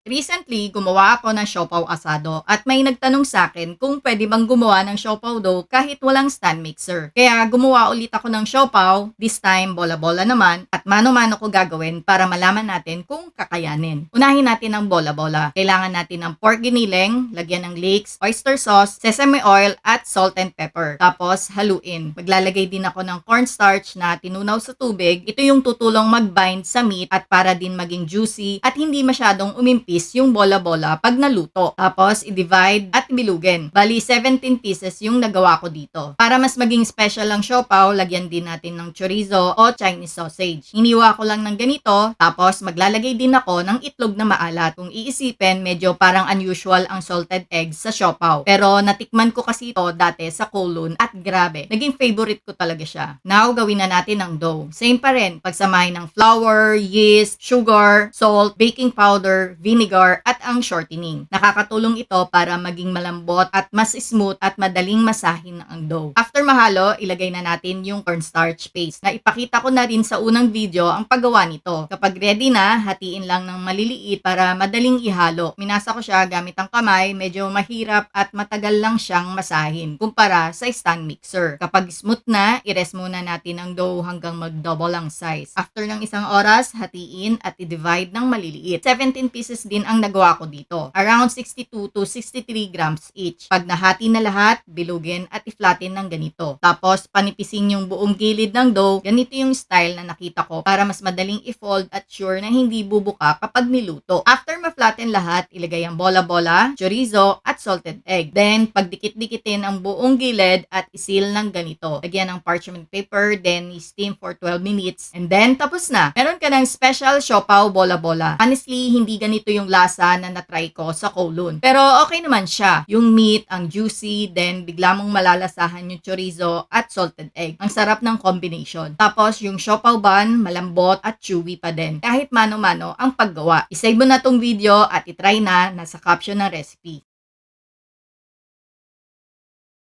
Recently, gumawa ako ng siopaw asado at may nagtanong sa akin kung pwede bang gumawa ng siopaw dough kahit walang stand mixer. Kaya gumawa ulit ako ng siopaw, this time bola-bola naman, at mano-mano ko gagawin para malaman natin kung kakayanin. Unahin natin ang bola-bola. Kailangan natin ng pork giniling, lagyan ng leeks, oyster sauce, sesame oil, at salt and pepper. Tapos haluin. Maglalagay din ako ng cornstarch na tinunaw sa tubig. Ito yung tutulong mag-bind sa meat at para din maging juicy at hindi masyadong umimpis yung bola-bola pag naluto. Tapos, i-divide at bilugin. Bali, 17 pieces yung nagawa ko dito. Para mas maging special ang siopaw, lagyan din natin ng chorizo o Chinese sausage. Hiniwa ko lang ng ganito, tapos maglalagay din ako ng itlog na maalat. Kung iisipin, medyo parang unusual ang salted eggs sa siopaw. Pero natikman ko kasi ito dati sa Kowloon at grabe, naging favorite ko talaga siya. Now, gawin na natin ang dough. Same pa rin, pagsamahin ng flour, yeast, sugar, salt, baking powder, vinegar, at ang shortening. Nakakatulong ito para maging malambot at mas smooth at madaling masahin ang dough. After mahalo, ilagay na natin yung cornstarch paste na ipakita ko na rin sa unang video ang paggawa nito. Kapag ready na, hatiin lang ng maliliit para madaling ihalo. Minasa ko siya gamit ang kamay, medyo mahirap at matagal lang siyang masahin kumpara sa stand mixer. Kapag smooth na, i-rest muna natin ang dough hanggang mag-double ang size. After ng isang oras, hatiin at i-divide ng maliliit. 17 pieces din ang nagawa ko dito. Around 62 to 63 grams each. Pag nahati na lahat, bilugin at i-flatten ng ganito. Tapos, panipisin yung buong gilid ng dough. Ganito yung style na nakita ko para mas madaling i-fold at sure na hindi bubuka kapag niluto. After ma-flatten lahat, ilagay ang bola-bola, chorizo, at salted egg. Then, pagdikit-dikitin ang buong gilid at isil ng ganito. Lagyan ng parchment paper, then steam for 12 minutes. And then, tapos na. Meron ka ng special siopaw bola-bola. Honestly, hindi ganito yung lasa na natry ko sa Kowloon. Pero okay naman siya. Yung meat, ang juicy, then bigla mong malalasahan yung chorizo at salted egg. Ang sarap ng combination. Tapos yung siopaw bun, malambot at chewy pa din. Kahit mano-mano ang paggawa. I-save mo na tong video at itry na, nasa caption ng recipe.